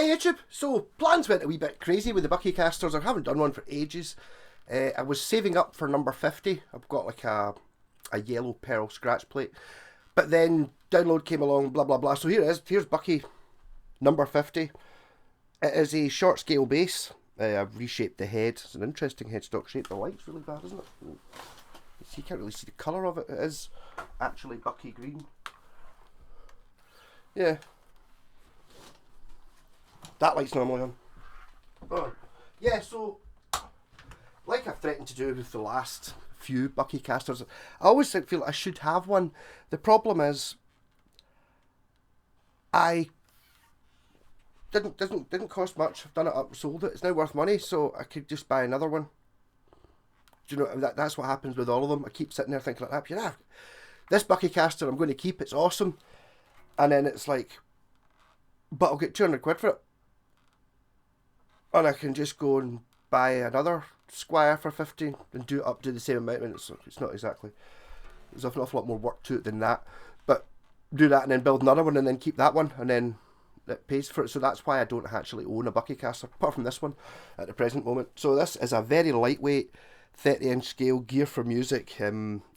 YouTube. So plans went a wee bit crazy with the buckycasters. I haven't done one for ages. I was saving up for number 50. I've got like a yellow pearl scratch plate. But then download came along, blah blah blah. So here it is. Here's Bucky number 50. It is a short scale bass. I've reshaped the head. It's an interesting headstock shape. The light's really bad, isn't it? You can't really see the colour of it. It is actually Bucky green. Yeah. That light's normally on. Oh. Yeah, so like I've threatened to do with the last few buckycasters, I always feel I should have one. The problem is I didn't cost much. I've done it up, sold it. It's now worth money, so I could just buy another one. Do you know that's what happens with all of them? I keep sitting there thinking like that. Yeah, this buckycaster I'm going to keep. It's awesome, and then it's like, but I'll get 200 quid for it. And I can just go and buy another Squire for 50 and do it up to the same amount. I mean, it's not exactly, there's an awful lot more work to it than that. But do that and then build another one and then keep that one and then it pays for it. So that's why I don't actually own a buckycaster, apart from this one at the present moment. So this is a very lightweight 30-inch scale gear for music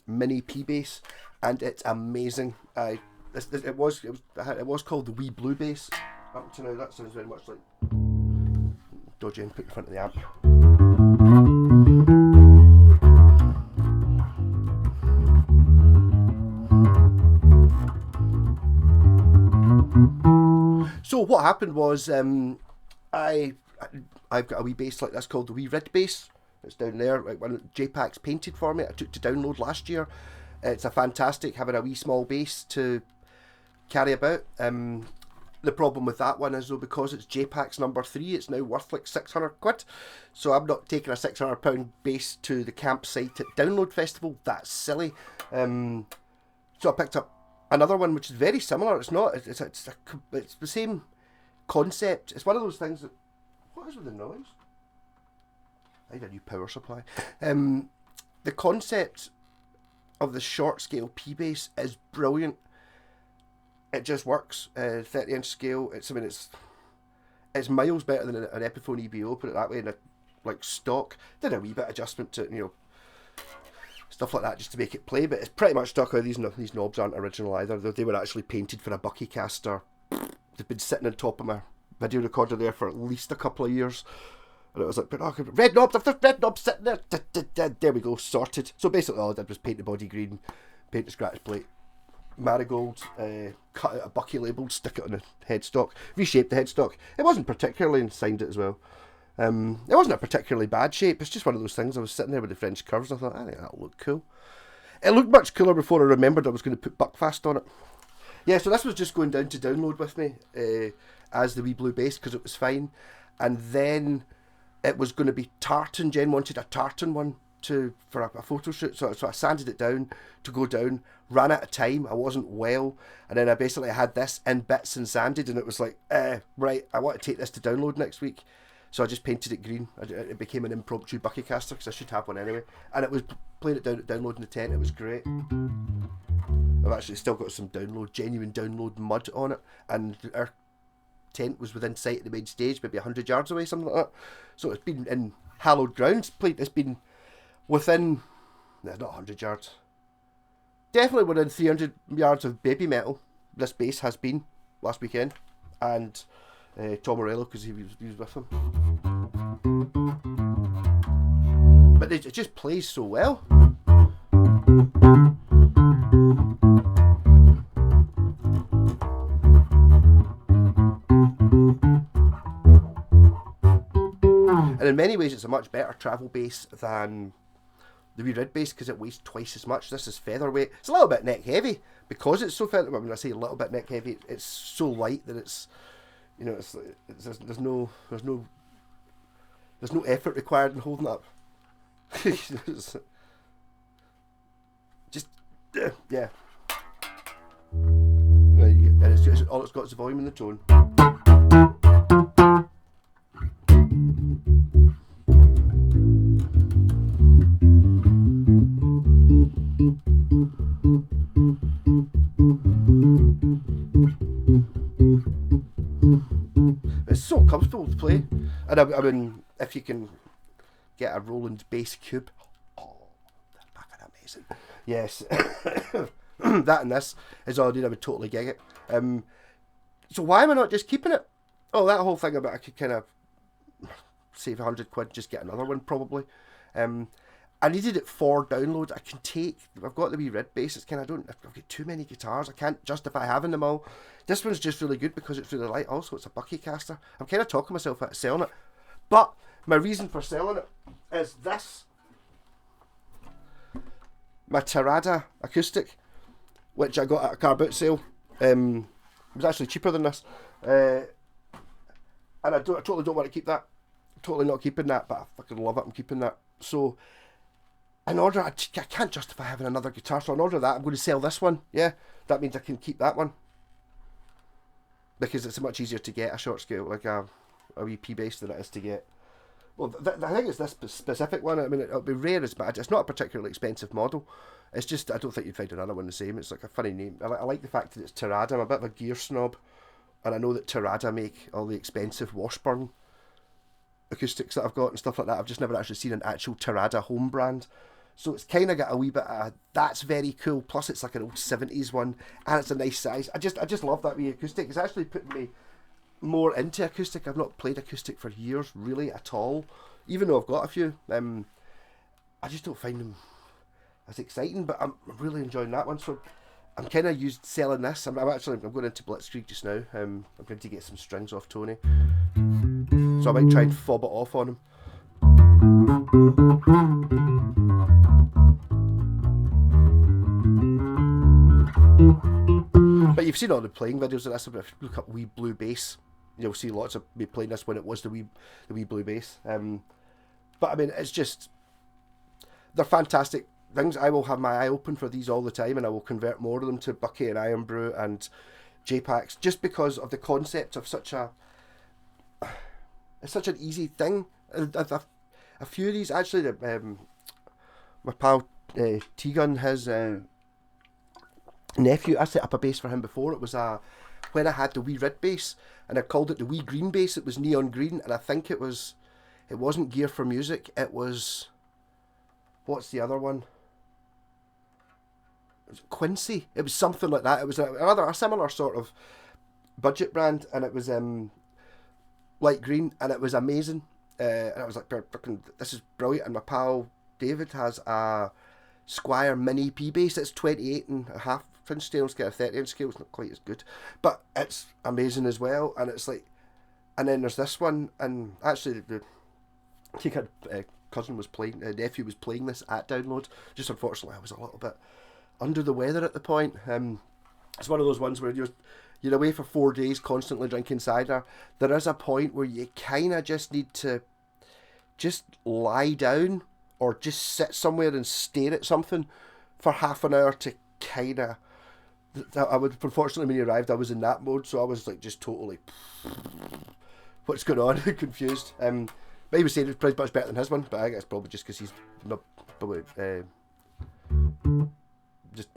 mini P bass, and it's amazing. It was called the wee bloo bass. Up to now, that sounds very much like dodgy input in front of the amp. So what happened was I've got a wee bass like this called the wee red bass. It's down there, like one JPAX painted for me. I took to download last year. It's a fantastic having a wee small bass to carry about. The problem with that one is though, because it's JPAX number 3, it's now worth like 600 quid. So I'm not taking a £600 bass to the campsite at Download Festival. That's silly. So I picked up another one which is very similar. It's not. It's the same concept. It's one of those things that. What is with the noise? I need a new power supply. The concept of the short scale P bass is brilliant. It just works. 30-inch scale. It's miles better than an Epiphone EBO. Put it that way. And like stock, did a wee bit of adjustment to stuff like that just to make it play. But it's pretty much stock. These knobs aren't original either. They were actually painted for a buckycaster. They've been sitting on top of my video recorder there for at least a couple of years. And it was like, oh, red knobs, I've got red knobs sitting there. There we go, sorted. So basically all I did was paint the body green, paint the scratch plate, marigold, cut out a Bucky label, stick it on the headstock, reshape the headstock. It wasn't particularly, and signed it as well. It wasn't a particularly bad shape. It's just one of those things. I was sitting there with the French curves and I thought, I think that'll look cool. It looked much cooler before I remembered I was going to put Buckfast on it. Yeah, so this was just going down to download with me as the wee blue bass because it was fine. And then it was going to be tartan. Jen wanted a tartan one for a photo shoot, so I sanded it down to go down, ran out of time, I wasn't well, and then I basically had this in bits and sanded, and it was like, right, I want to take this to download next week, so I just painted it green. It became an impromptu buckycaster, because I should have one anyway, and it was playing it down at download in the tent. It was great. I've actually still got some genuine download mud on it, and our tent was within sight of the main stage, maybe 100 yards away, something like that, so it's been in hallowed grounds. It's been within, not 100 yards, definitely within 300 yards of baby metal. This bass has been last weekend, and Tom Morello, because he was with him. But it just plays so well. And in many ways it's a much better travel bass than the wee red bass because it weighs twice as much. This is featherweight. It's a little bit neck heavy because it's so featherweight. When I say a little bit neck heavy, it's so light that it's, there's no effort required in holding it up. Just yeah. And it's all it's got is the volume and the tone. It's so And I mean, if you can get a Roland bass cube, oh, that's fucking amazing. Yes, that and this is all I need. I would totally gig it. So why am I not just keeping it? Oh, that whole thing about I could kind of save £100, just get another one probably. I needed it for download. I can take. I've got the wee red bass. It's kind of I've got too many guitars. I can't justify having them all. This one's just really good because it's really light. Also, it's a buckycaster. I'm kind of talking myself out of selling it, but my reason for selling it is this: my Tarada acoustic, which I got at a car boot sale. It was actually cheaper than this, and I totally don't want to keep that. I'm totally not keeping that, but I fucking love it. I'm keeping that. So. In order, I can't justify having another guitar, so in order of that, I'm going to sell this one. Yeah, that means I can keep that one. Because it's much easier to get a short scale, like a wee P bass, than it is to get. Well, I think it's this specific one. I mean, it'll be rare as bad. It's not a particularly expensive model. It's just, I don't think you'd find another one the same. It's like a funny name. I like the fact that it's Tarada. I'm a bit of a gear snob. And I know that Tarada make all the expensive Washburn acoustics that I've got and stuff like that. I've just never actually seen an actual Tarada home brand. So it's kind of got a wee bit of, that's very cool. Plus it's like an old 70s one, and it's a nice size. I just love that wee acoustic. It's actually putting me more into acoustic. I've not played acoustic for years, really, at all. Even though I've got a few. I just don't find them as exciting, but I'm really enjoying that one. So I'm kind of selling this. I'm going into Blitzkrieg just now. I'm going to get some strings off Tony. So I might try and fob it off on him. But you've seen all the playing videos of this. If you look up wee blue bass, you'll see lots of me playing this when it was the wee blue bass. But I mean, it's just, they're fantastic things. I will have my eye open for these all the time, and I will convert more of them to Bucky and Iron Brew and J-Packs, just because of the concept of it's such an easy thing. A few of these, actually, my pal T-Gun, his nephew, I set up a bass for him before. It was when I had the wee red bass, and I called it the wee green bass. It was neon green, and I think it wasn't Gear for Music. It was, what's the other one? It was Quincy. It was something like that. It was a similar sort of budget brand, and it was light green, and it was amazing. And I was like, this is brilliant. And my pal David has a Squire Mini P bass. It's 28.5 inch scale. It's got a 30 inch scale. It's not quite as good, but it's amazing as well. And it's like, and then there's this one, and actually the cousin was playing, nephew was playing this at download. Just unfortunately, I was a little bit under the weather at the point. It's one of those ones where you're away for 4 days constantly drinking cider. There is a point where you kind of just need to just lie down or just sit somewhere and stare at something for half an hour to kind of... Unfortunately, when he arrived, I was in that mode, so I was like just totally... What's going on? Confused. But he was saying it's pretty much better than his one, but I think it's probably just because he's not...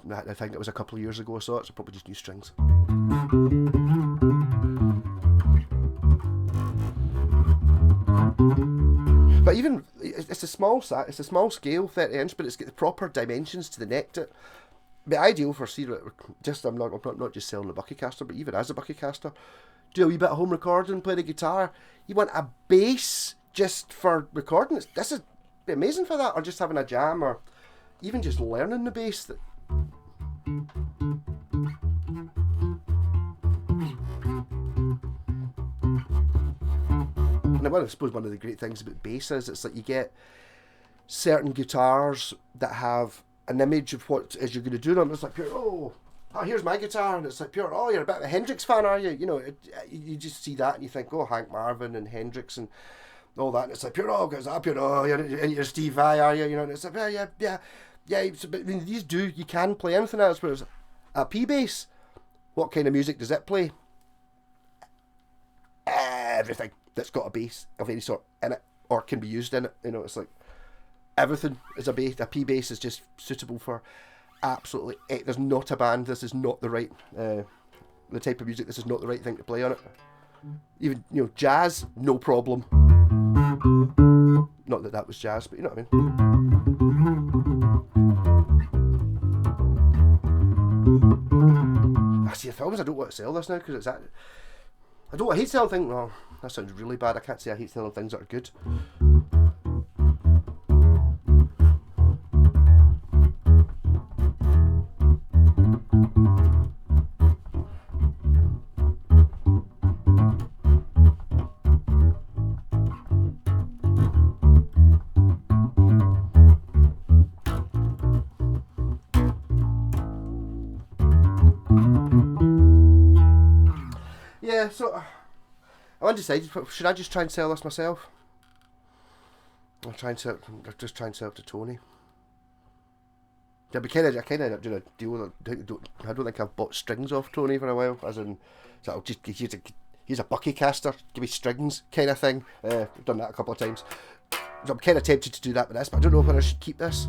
I think it was a couple of years ago or so, so probably just new strings. But even it's a small scale, 30 inch, but it's got the proper dimensions to the neck. To be ideal for I'm not just selling a buckycaster, but even as a buckycaster, do a wee bit of home recording, play the guitar. You want a bass just for recording? This is be amazing for that, or just having a jam, or even just learning the bass. And I suppose one of the great things about bass is it's like you get certain guitars that have an image of what is you're going to do them. It's like pure, oh, here's my guitar, and it's like pure, oh, you're a bit of a Hendrix fan, are you? You know, you just see that and you think, oh, Hank Marvin and Hendrix and all that, and it's like pure, oh, goes up, oh, you're Steve Vai, are you? You know, and it's like, yeah. But I mean, you can play anything else. Whereas a P bass, what kind of music does it play? Everything that's got a bass of any sort in it or can be used in it. You know, it's like everything is a bass. A P bass is just suitable for absolutely. There's not a band. This is not the right the type of music. This is not the right thing to play on it. Even jazz, no problem. Not that that was jazz, but you know what I mean. I see the films. I don't want to sell this now because it's that. I hate selling things. No, that sounds really bad. I can't say I hate selling things that are good. Yeah, so I'm undecided. Should I just try and sell this myself? I'll just try and sell it to Tony. Yeah, but I kind of end up doing a deal with it. I don't think I've bought strings off Tony for a while. As in, so I'll just he's a buckycaster, give me strings kind of thing. I've done that a couple of times. So I'm kind of tempted to do that with this, but I don't know whether I should keep this.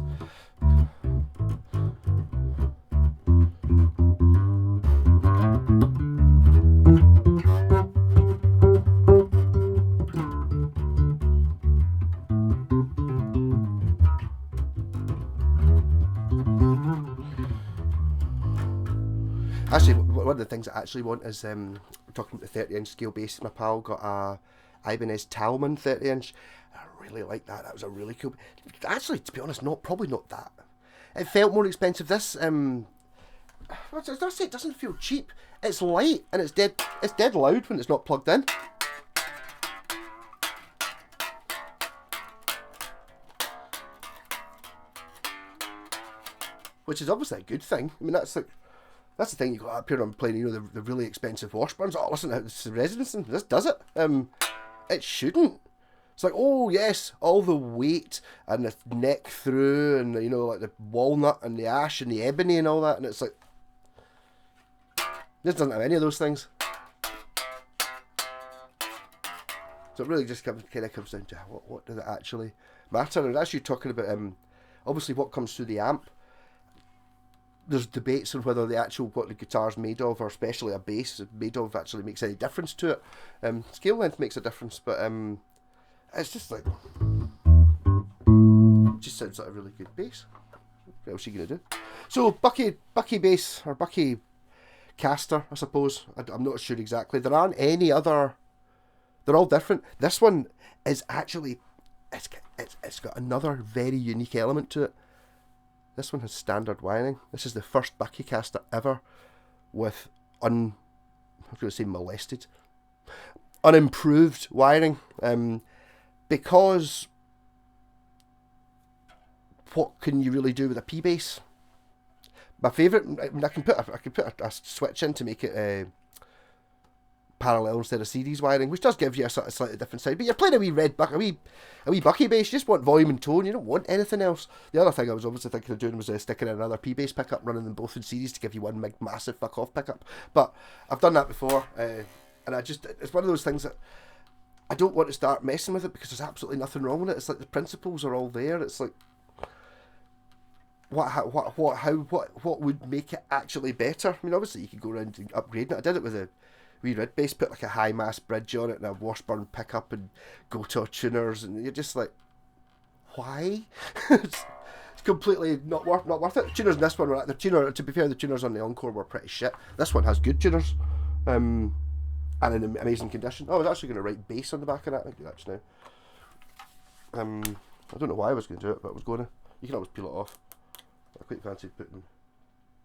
Actually, one of the things I actually want is talking about the 30-inch scale bass. My pal got a Ibanez Talman 30-inch. I really like that. That was a really cool. Actually, to be honest, probably not that. It felt more expensive. This I say it doesn't feel cheap. It's light and it's dead loud when it's not plugged in. Which is obviously a good thing. I mean, that's the thing. You go up here and playing, you know, the really expensive Washburns. Oh, listen to this resonance. This does it. It shouldn't. It's like, oh yes, all the weight and the neck through, and you know, like the walnut and the ash and the ebony and all that, and it's like this doesn't have any of those things. So it really just kind of comes down to what does it actually matter? And as you're talking about, obviously what comes through the amp. There's debates on whether what the guitar's made of, or especially a bass made of, actually makes any difference to it. Scale length makes a difference, but it's just like it just sounds like a really good bass. What else are you gonna do? So Bucky bass, or Bucky caster, I suppose. I'm not sure exactly. There aren't any other. They're all different. This one is actually it's got another very unique element to it. This one has standard wiring. This is the first buckycaster ever with molested, unimproved wiring. Because what can you really do with a P bass? My favourite. I mean, I can put a switch in to make it parallel instead of series wiring, which does give you a sort of slightly different sound. But you're playing a wee Bucky bass. You just want volume and tone. You don't want anything else. The other thing I was obviously thinking of doing was sticking in another P bass pickup, running them both in series to give you one big massive fuck off pickup. But I've done that before, and it's one of those things that I don't want to start messing with it because there's absolutely nothing wrong with it. It's like the principles are all there. It's like what would make it actually better? I mean, obviously you could go around and upgrade it. I did it with a wee red bass, put like a high mass bridge on it and a Washburn pickup and go-to tuners, and you're just like, why? it's completely not worth it. Tuners in this one were to be fair, the tuners on the Encore were pretty shit. This one has good tuners, and in amazing condition. Oh, I was actually going to write bass on the back of that. I can do that just now. I don't know why I was going to do it, but I was going to. You can always peel it off. I quite fancied putting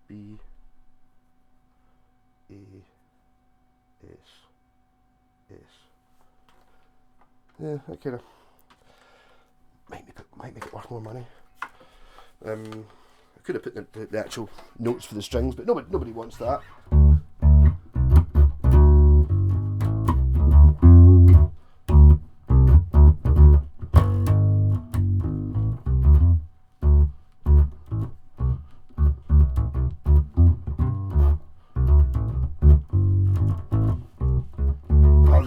B A S. Yeah, that kind of might make it worth more money. I could have put the actual notes for the strings, but nobody wants that.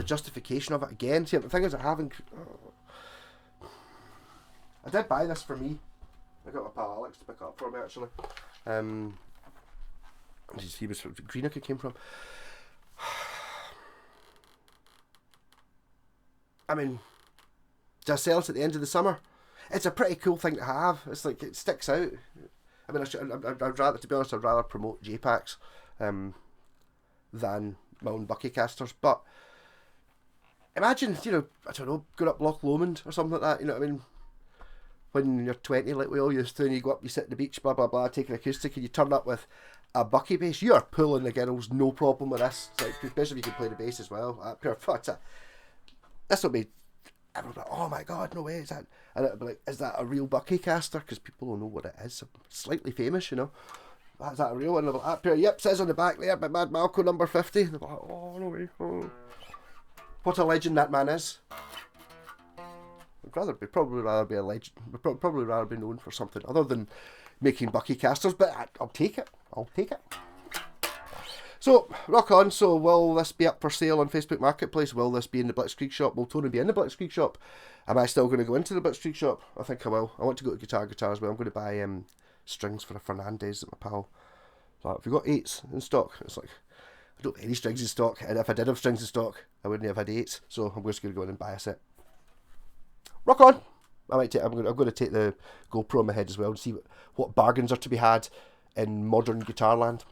Justification of it again. See, the thing is, I did buy this for me. I got my pal Alex to pick it up for me actually. He was from Greenock. It came from. I mean, just sells at the end of the summer. It's a pretty cool thing to have. It's like, it sticks out. I mean, I'd rather, to be honest, I'd rather promote J-Packs than my own buckycasters. But imagine, you know, I don't know, going up Loch Lomond or something like that, you know what I mean? When you're 20, like we all used to, and you go up, you sit on the beach, blah, blah, blah, take an acoustic, and you turn up with a bucky bass, you are pulling the girls, no problem with this. It's like, especially if you can play the bass as well. This will be, everyone will be like, oh my god, no way, is that? And it'll be like, is that a real buckycaster? Because people will know what it is. Slightly famous, you know. Is that a real one? And they'll be like, yep, says on the back there, by Mad Malco number 50. And they'll be like, oh, no way. Oh. What a legend that man is. I'd probably rather be a legend. Would probably rather be known for something other than making buckycasters, but I'll take it. I'll take it. So, rock on. So, will this be up for sale on Facebook Marketplace? Will this be in the Blitzkrieg shop? Will Tony be in the Blitzkrieg shop? Am I still going to go into the Blitzkrieg shop? I think I will. I want to go to Guitar as well. I'm going to buy strings for a Fernandez that my pal. Like, if you've got 8s in stock, it's like, I don't have any strings in stock, and if I did have strings in stock, I wouldn't have had 8s. So I'm just going to go in and buy a set. Rock on. I'm going to take the GoPro on my head as well and see what bargains are to be had in modern guitar land.